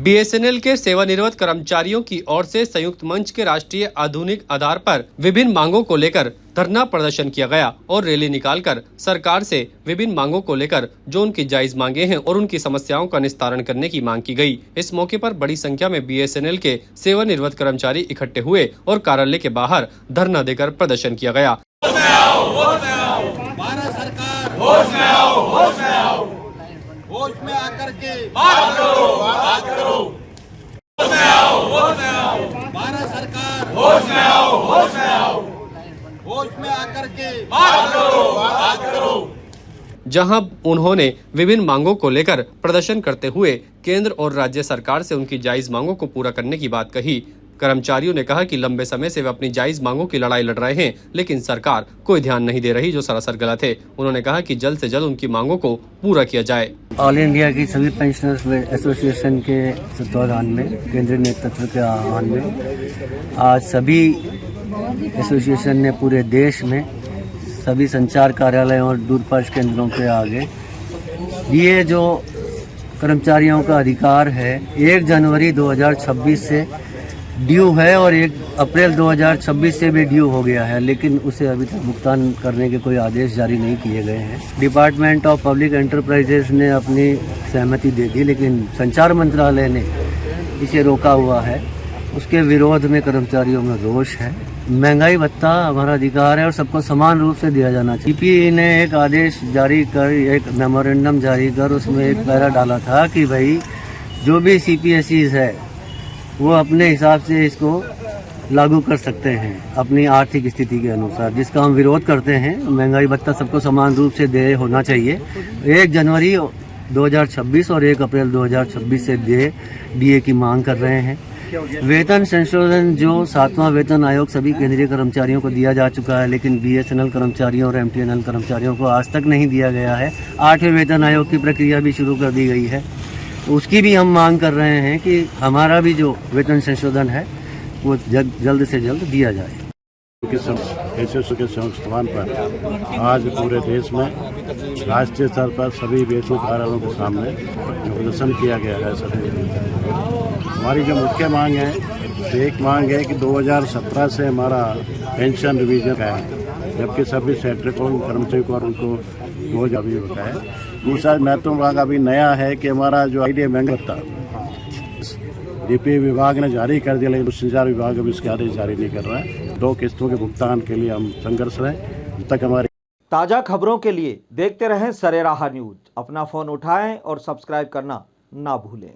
BSNL के सेवानिवृत्त कर्मचारियों की ओर से संयुक्त मंच के राष्ट्रीय आधुनिक आधार पर विभिन्न मांगों को लेकर धरना प्रदर्शन किया गया और रैली निकालकर सरकार से विभिन्न मांगों को लेकर जो उनकी जायज मांगे हैं और उनकी समस्याओं का निस्तारण करने की मांग की गई। इस मौके पर बड़ी संख्या में बीएसएनएल के सेवानिवृत्त कर्मचारी इकट्ठे हुए और कार्यालय के बाहर धरना देकर प्रदर्शन किया गया। होश में आकर के बात करो, बात करो। होश में आओ, होश में आओ। भारत सरकार होश में आओ, होश में आओ। होश में आकर के बात करो, बात करो। जहां उन्होंने विभिन्न मांगों को लेकर प्रदर्शन करते हुए केंद्र और राज्य सरकार से उनकी जायज मांगों को पूरा करने की बात कही। कर्मचारियों ने कहा कि लंबे समय से वे अपनी जायज मांगों की लड़ाई लड़ रहे हैं, लेकिन सरकार कोई ध्यान नहीं दे रही, जो सरासर गलत है। उन्होंने कहा कि जल्द से जल्द उनकी मांगों को पूरा किया जाए। ऑल इंडिया की सभी पेंशनर्स एसोसिएशन के तत्वाधान में, केंद्रीय नेतृत्व के आह्वान में आज सभी एसोसिएशन ने पूरे देश में सभी संचार कार्यालयों और दूरभाष केंद्रों के आगे ये जो कर्मचारियों का अधिकार है 1 जनवरी 2026 से ड्यू है और 1 अप्रैल 2026 से भी ड्यू हो गया है, लेकिन उसे अभी तक भुगतान करने के कोई आदेश जारी नहीं किए गए हैं। डिपार्टमेंट ऑफ पब्लिक एंटरप्राइजेस ने अपनी सहमति दे दी, लेकिन संचार मंत्रालय ने इसे रोका हुआ है। उसके विरोध में कर्मचारियों में रोष है। महंगाई भत्ता हमारा अधिकार है और सबको समान रूप से दिया जाना चाहिए। सीपी ने एक आदेश जारी कर, एक मेमोरेंडम जारी कर उसमें एक पैरा डाला था कि भाई जो भी CPSEs है वो अपने हिसाब से इसको लागू कर सकते हैं अपनी आर्थिक स्थिति के अनुसार, जिसका हम विरोध करते हैं। महंगाई भत्ता सबको समान रूप से दे होना चाहिए। 1 जनवरी 2026 और 1 अप्रैल 2026 से DA की मांग कर रहे हैं। वेतन संशोधन जो 7वां वेतन आयोग सभी केंद्रीय कर्मचारियों को दिया जा चुका है, लेकिन BSNL कर्मचारियों और MTNL कर्मचारियों को आज तक नहीं दिया गया है। 8वें वेतन आयोग की प्रक्रिया भी शुरू कर दी गई है। उसकी भी हम मांग कर रहे हैं कि हमारा भी जो वेतन संशोधन है वो जल्द से जल्द दिया जाए। एसोसिएशन के संस्थान पर आज पूरे देश में राष्ट्रीय स्तर पर सभी वेतन कार्यालयों के सामने प्रदर्शन किया गया है। सभी हमारी जो मुख्य मांग है, एक मांग है कि 2017 से हमारा पेंशन रिवीजन है, जबकि सभी सेक्टर कर्मचारियों को और उनको 2000 भी होता है। दूसरा महत्वपूर्ण मांग अभी नया है कि हमारा जो आईडीए महंगा भत्ता DPE विभाग ने जारी कर दिया, लेकिन संचार विभाग अभी इसके आदेश जारी नहीं कर रहा है। 2 किस्तों के भुगतान के लिए हम संघर्ष रहे जब तक हमारे। ताज़ा खबरों के लिए देखते रहें सरेराह न्यूज। अपना फ़ोन उठाएं और सब्सक्राइब करना ना भूलें।